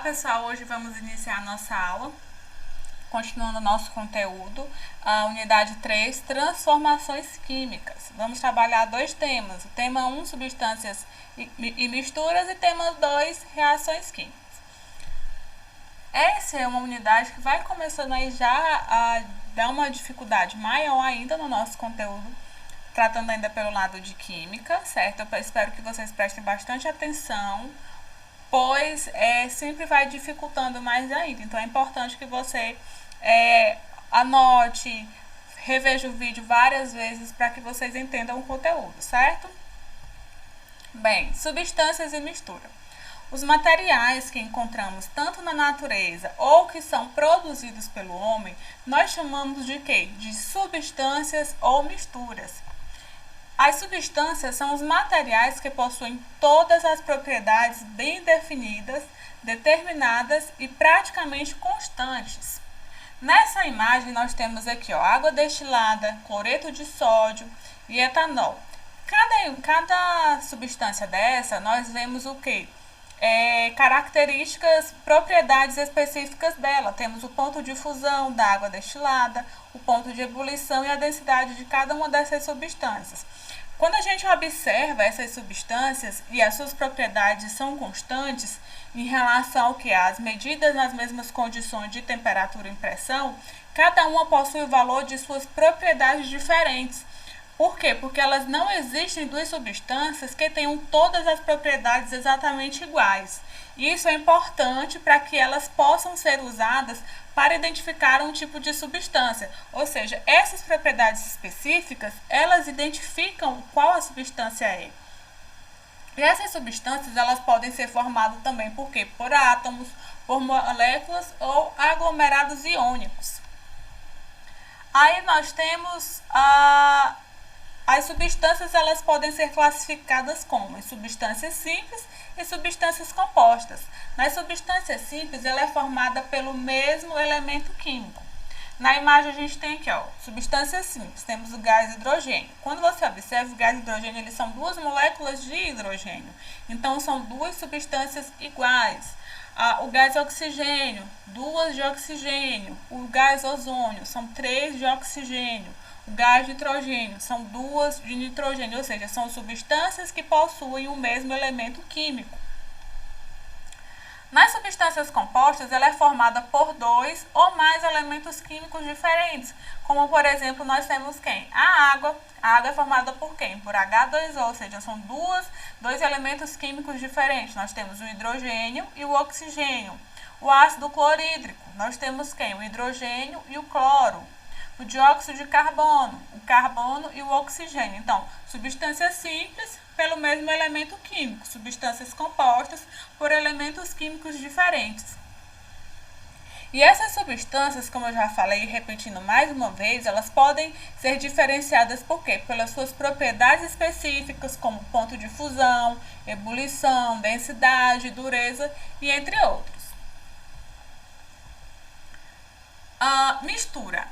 Olá pessoal, hoje vamos iniciar a nossa aula, continuando o nosso conteúdo, a unidade 3, transformações químicas. Vamos trabalhar dois temas, o tema 1, substâncias e misturas, e tema 2, reações químicas. Essa é uma unidade que vai começando aí já a dar uma dificuldade maior ainda no nosso conteúdo, tratando ainda pelo lado de química, certo? Eu espero que vocês prestem bastante atenção, pois sempre vai dificultando mais ainda. Então é importante que você anote, reveja o vídeo várias vezes para que vocês entendam o conteúdo, certo? Bem, substâncias e mistura. Os materiais que encontramos tanto na natureza ou que são produzidos pelo homem, nós chamamos de quê? De substâncias ou misturas. As substâncias são os materiais que possuem todas as propriedades bem definidas, determinadas e praticamente constantes. Nessa imagem nós temos aqui água destilada, cloreto de sódio e etanol. Cada substância dessa nós vemos o que? Características, propriedades específicas dela. Temos o ponto de fusão da água destilada, o ponto de ebulição e a densidade de cada uma dessas substâncias. Quando a gente observa essas substâncias e as suas propriedades são constantes em relação ao que as medidas nas mesmas condições de temperatura e pressão, cada uma possui o valor de suas propriedades diferentes. Por quê? Porque elas não existem duas substâncias que tenham todas as propriedades exatamente iguais. Isso é importante para que elas possam ser usadas para identificar um tipo de substância. Ou seja, essas propriedades específicas, elas identificam qual a substância é. E essas substâncias, elas podem ser formadas também por quê? Por átomos, por moléculas ou aglomerados iônicos. Aí nós temos as substâncias, elas podem ser classificadas como substâncias simples e substâncias compostas. Nas substâncias simples, ela é formada pelo mesmo elemento químico. Na imagem a gente tem aqui, substâncias simples, temos o gás hidrogênio. Quando você observa, o gás hidrogênio, eles são duas moléculas de hidrogênio. Então, são duas substâncias iguais. O gás oxigênio, duas de oxigênio. O gás ozônio, são três de oxigênio. O gás nitrogênio, são duas de nitrogênio, ou seja, são substâncias que possuem o mesmo elemento químico. Nas substâncias compostas, ela é formada por dois ou mais elementos químicos diferentes, como por exemplo, nós temos quem? A água. A água é formada por quem? Por H2O, ou seja, são dois elementos químicos diferentes. Nós temos o hidrogênio e o oxigênio. O ácido clorídrico, nós temos quem? O hidrogênio e o cloro. O dióxido de carbono, o carbono e o oxigênio. Então, substâncias simples pelo mesmo elemento químico, substâncias compostas por elementos químicos diferentes. E essas substâncias, como eu já falei, repetindo mais uma vez, elas podem ser diferenciadas por quê? Pelas suas propriedades específicas, como ponto de fusão, ebulição, densidade, dureza e entre outros.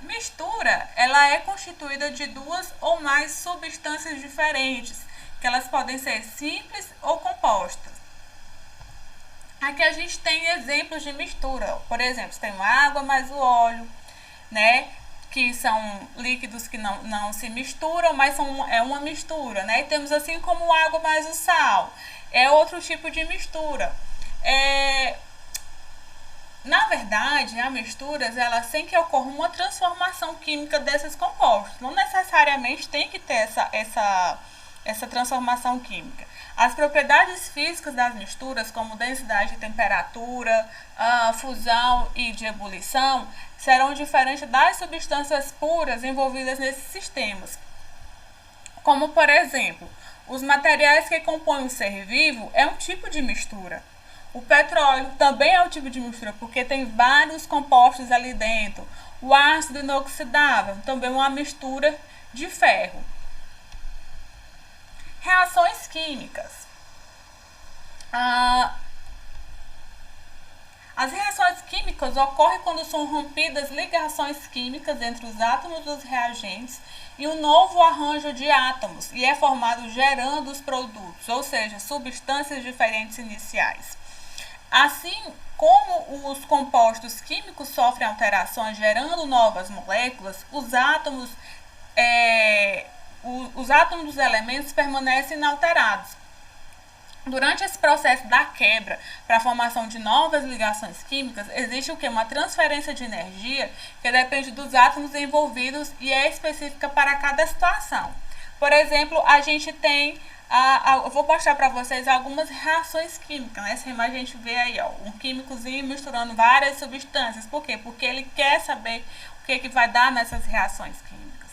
Mistura, ela é constituída de duas ou mais substâncias diferentes, que elas podem ser simples ou compostas. Aqui a gente tem exemplos de mistura. Por exemplo, tem a água mais o óleo, né? Que são líquidos que não se misturam, mas é uma mistura, né? E temos assim como água mais o sal. É outro tipo de mistura. Na verdade, as misturas, elas sem que ocorra uma transformação química desses compostos. Não necessariamente tem que ter essa transformação química. As propriedades físicas das misturas, como densidade de temperatura, fusão e de ebulição, serão diferentes das substâncias puras envolvidas nesses sistemas. Como, por exemplo, os materiais que compõem o ser vivo é um tipo de mistura. O petróleo também é um tipo de mistura, porque tem vários compostos ali dentro. O ácido inoxidável também é uma mistura de ferro. Reações químicas. As reações químicas ocorrem quando são rompidas ligações químicas entre os átomos dos reagentes e um novo arranjo de átomos, e é formado gerando os produtos, ou seja, substâncias diferentes iniciais. Assim como os compostos químicos sofrem alterações gerando novas moléculas, os átomos dos elementos permanecem inalterados. Durante esse processo da quebra para a formação de novas ligações químicas, existe o que? Uma transferência de energia que depende dos átomos envolvidos e é específica para cada situação. Por exemplo, a gente tem, eu vou mostrar para vocês algumas reações químicas. Nessa imagem a gente vê aí, ó, um químicozinho misturando várias substâncias. Por quê? Porque ele quer saber o que vai dar nessas reações químicas.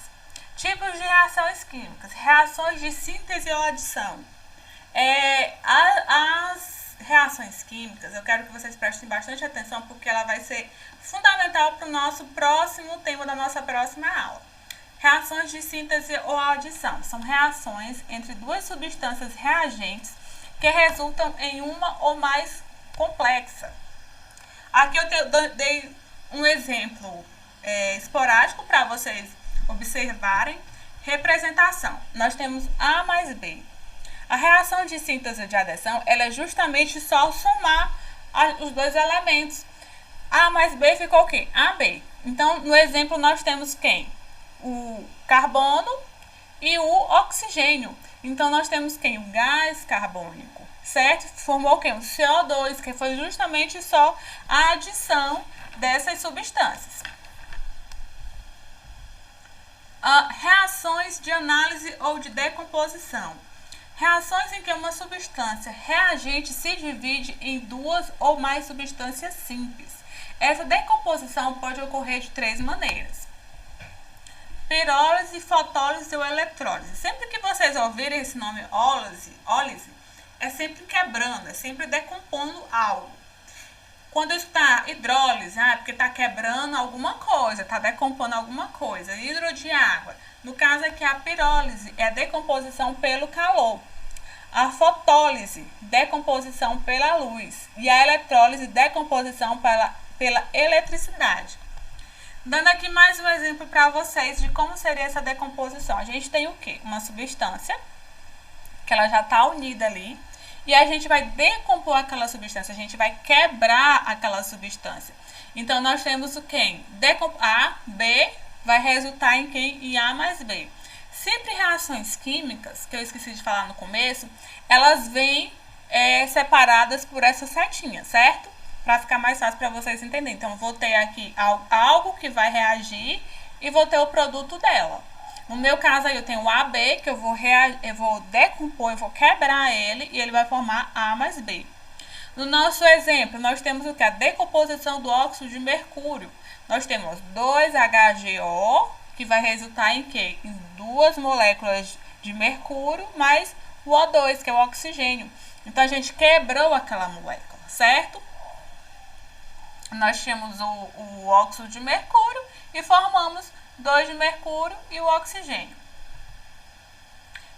Tipos de reações químicas: reações de síntese ou adição. As reações químicas, eu quero que vocês prestem bastante atenção porque ela vai ser fundamental para o nosso próximo tema da nossa próxima aula. Reações de síntese ou adição são reações entre duas substâncias reagentes que resultam em uma ou mais complexa. Aqui eu dei um exemplo esporádico para vocês observarem. Representação: nós temos A mais B. A reação de síntese de adição, ela é justamente só somar os dois elementos. A mais B ficou o quê? AB. Então, no exemplo, nós temos quem? O carbono e o oxigênio. Então, nós temos quem? O gás carbônico, certo? Formou quem? O CO2, que foi justamente só a adição dessas substâncias. Reações de análise ou de decomposição. Reações em que uma substância reagente se divide em duas ou mais substâncias simples. Essa decomposição pode ocorrer de três maneiras: pirólise, fotólise ou eletrólise. Sempre que vocês ouvirem esse nome ólise, é sempre quebrando, é sempre decompondo algo. Quando está hidrólise, é porque está quebrando alguma coisa, está decompondo alguma coisa. Hidro de água. No caso aqui, a pirólise é a decomposição pelo calor. A fotólise, decomposição pela luz. E a eletrólise, decomposição pela eletricidade. Dando aqui mais um exemplo para vocês de como seria essa decomposição. A gente tem o quê? Uma substância, que ela já está unida ali. E a gente vai decompor aquela substância, a gente vai quebrar aquela substância. Então, nós temos o quem? A, B, vai resultar em quem? Em A mais B. Sempre reações químicas, que eu esqueci de falar no começo, elas vêm separadas por essa setinha, certo? Para ficar mais fácil para vocês entenderem. Então, vou ter aqui algo que vai reagir e vou ter o produto dela. No meu caso aí eu tenho o AB, que eu vou decompor, eu vou quebrar ele e ele vai formar A mais B. No nosso exemplo, nós temos o que? A decomposição do óxido de mercúrio. Nós temos 2HGO, que vai resultar em quê? Em duas moléculas de mercúrio, mais o O2, que é o oxigênio. Então, a gente quebrou aquela molécula, certo? Nós tínhamos o óxido de mercúrio e formamos 2 de mercúrio e o oxigênio.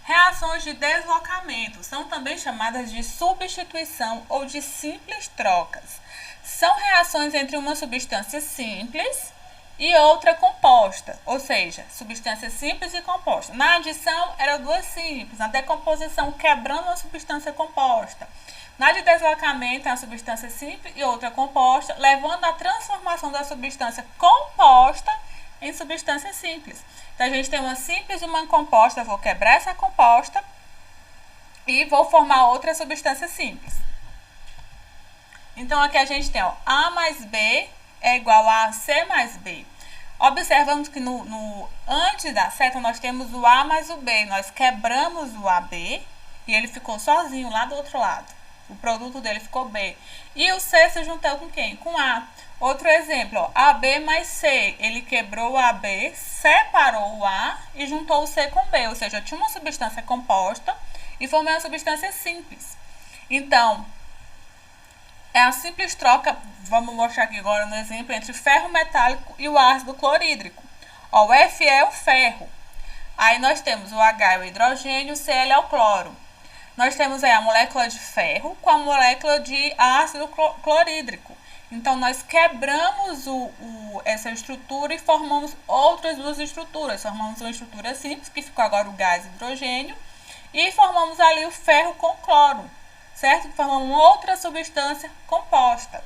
Reações de deslocamento são também chamadas de substituição ou de simples trocas. São reações entre uma substância simples e outra composta, ou seja, substância simples e composta. Na adição, eram duas simples, na decomposição, quebrando uma substância composta. Na de deslocamento, é uma substância simples e outra composta, levando à transformação da substância composta em substância simples. Então, a gente tem uma simples e uma composta. Eu vou quebrar essa composta e vou formar outra substância simples. Então, aqui a gente tem A mais B é igual a C mais B. Observamos que antes da seta nós temos o A mais o B. Nós quebramos o AB e ele ficou sozinho lá do outro lado. O produto dele ficou B. E o C se juntou com quem? Com A. Outro exemplo, AB mais C. Ele quebrou o AB, separou o A e juntou o C com B. Ou seja, eu tinha uma substância composta e formei uma substância simples. Então, é a simples troca, vamos mostrar aqui agora no exemplo, entre ferro metálico e o ácido clorídrico. O Fe é o ferro. Aí nós temos o H é o hidrogênio, o Cl é o cloro. Nós temos aí a molécula de ferro com a molécula de ácido clorídrico. Então, nós quebramos essa estrutura e formamos outras duas estruturas. Formamos uma estrutura simples, que ficou agora o gás hidrogênio, e formamos ali o ferro com cloro. certo? Que formam outra substância composta.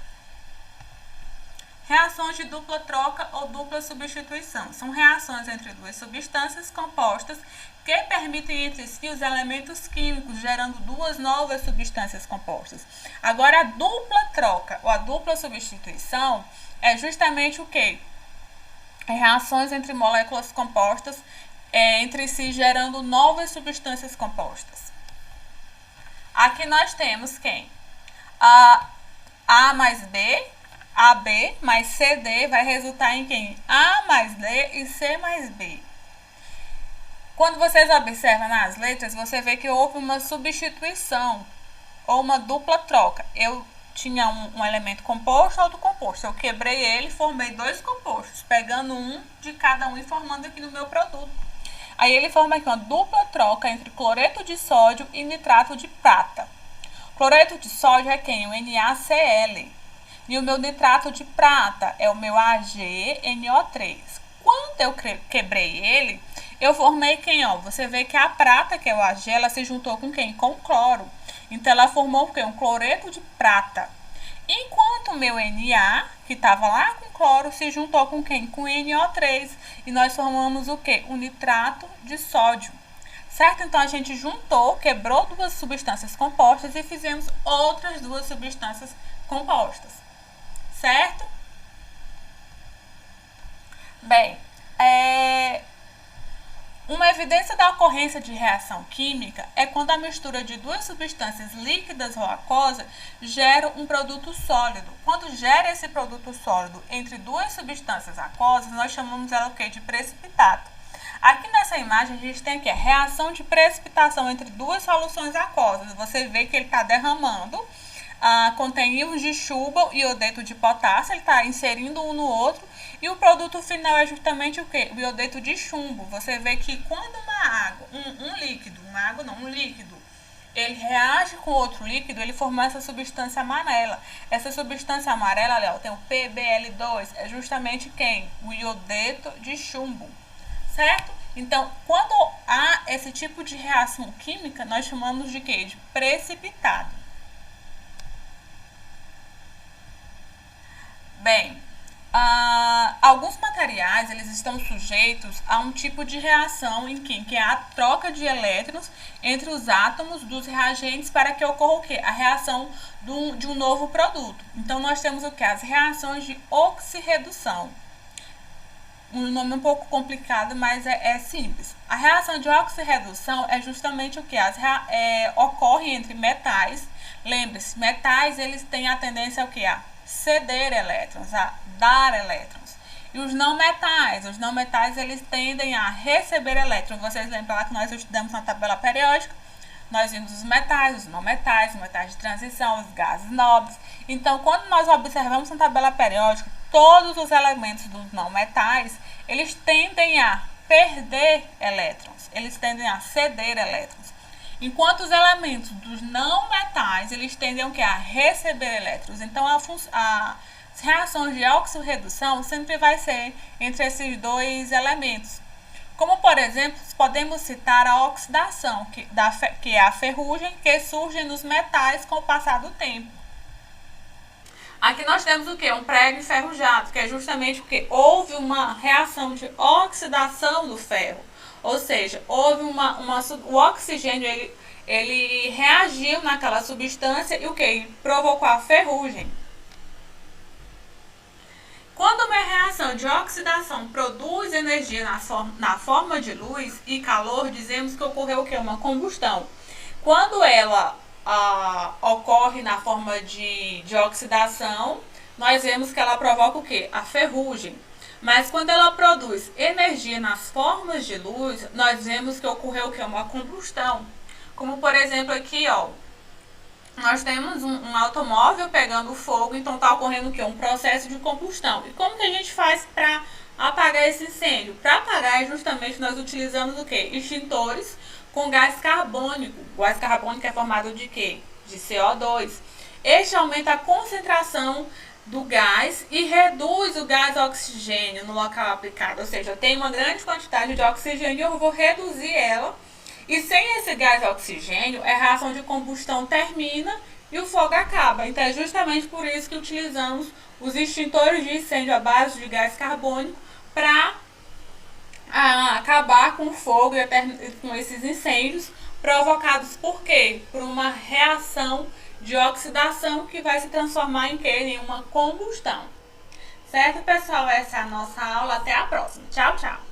Reações de dupla troca ou dupla substituição. São reações entre duas substâncias compostas que permitem entre si os elementos químicos, gerando duas novas substâncias compostas. Agora, a dupla troca ou a dupla substituição é justamente o quê? Reações entre moléculas compostas entre si, gerando novas substâncias compostas. Aqui nós temos quem? A mais B, AB mais CD vai resultar em quem? A mais D e C mais B. Quando vocês observam nas letras, você vê que houve uma substituição ou uma dupla troca. Eu tinha um elemento composto, outro composto. Eu quebrei ele e formei dois compostos, pegando um de cada um e formando aqui no meu produto. Aí ele forma aqui uma dupla troca entre cloreto de sódio e nitrato de prata. Cloreto de sódio é quem? O NaCl. E o meu nitrato de prata é o meu AgNO3. Quando eu quebrei ele, eu formei quem? Ó, você vê que a prata, que é o Ag, ela se juntou com quem? Com o cloro. Então, ela formou o quê? Um cloreto de prata. Enquanto o meu Na, que estava lá com cloro, se juntou com quem? Com NO3. E nós formamos o quê? O nitrato de sódio. Certo? Então, a gente juntou, quebrou duas substâncias compostas e fizemos outras duas substâncias compostas. Certo? Bem, uma evidência da ocorrência de reação química é quando a mistura de duas substâncias líquidas ou aquosas gera um produto sólido. Quando gera esse produto sólido entre duas substâncias aquosas, nós chamamos ela o quê? De precipitado. Aqui nessa imagem a gente tem aqui a reação de precipitação entre duas soluções aquosas. Você vê que ele está derramando. Contém íons de chumbo e iodeto de potássio, ele está inserindo um no outro, e o produto final é justamente o que? O iodeto de chumbo. Você vê que quando uma água, um líquido, ele reage com outro líquido, ele forma essa substância amarela. Essa substância amarela, ali, ó, tem o PBL2, é justamente quem? O iodeto de chumbo, certo? Então, quando há esse tipo de reação química, nós chamamos de quê? De precipitado. Bem, alguns materiais eles estão sujeitos a um tipo de reação em que é a troca de elétrons entre os átomos dos reagentes para que ocorra o quê? A reação de um novo produto. Então, nós temos o quê? As reações de oxirredução. Um nome um pouco complicado, mas é simples. A reação de oxirredução é justamente o que? Ocorre entre metais. Lembre-se, metais eles têm a tendência ao quê? A ceder elétrons, a dar elétrons. E os não metais eles tendem a receber elétrons. Vocês lembram lá que nós estudamos na tabela periódica? Nós vimos os metais, os não metais, os metais de transição, os gases nobres. Então, quando nós observamos na tabela periódica, todos os elementos dos não metais, eles tendem a perder elétrons, eles tendem a ceder elétrons. Enquanto os elementos dos não metais, eles tendem a receber elétrons. Então, a reação de oxirredução sempre vai ser entre esses dois elementos. Como, por exemplo, podemos citar a oxidação, que é a ferrugem que surge nos metais com o passar do tempo. Aqui nós temos o que? Um prego enferrujado, que é justamente porque houve uma reação de oxidação do ferro. Ou seja, houve o oxigênio ele reagiu naquela substância e o que? Provocou a ferrugem. Quando uma reação de oxidação produz energia na forma de luz e calor, dizemos que ocorreu o que? Uma combustão. Quando ela ocorre na forma de oxidação, nós vemos que ela provoca o que? A ferrugem. Mas quando ela produz energia nas formas de luz, nós vemos que ocorreu o que? Uma combustão. Como, por exemplo, aqui, ó, nós temos um automóvel pegando fogo, então está ocorrendo o quê? Um processo de combustão. E como que a gente faz para apagar esse incêndio? Para apagar, justamente, nós utilizamos o quê? Extintores com gás carbônico. O gás carbônico é formado de quê? De CO2. Este aumenta a concentração do gás e reduz o gás oxigênio no local aplicado. Ou seja, eu tenho uma grande quantidade de oxigênio e eu vou reduzir ela. E sem esse gás oxigênio, a reação de combustão termina e o fogo acaba. Então é justamente por isso que utilizamos os extintores de incêndio à base de gás carbônico para acabar com o fogo e com esses incêndios provocados por quê? Por uma reação de oxidação que vai se transformar em quê? Em uma combustão. Certo, pessoal? Essa é a nossa aula. Até a próxima. Tchau, tchau.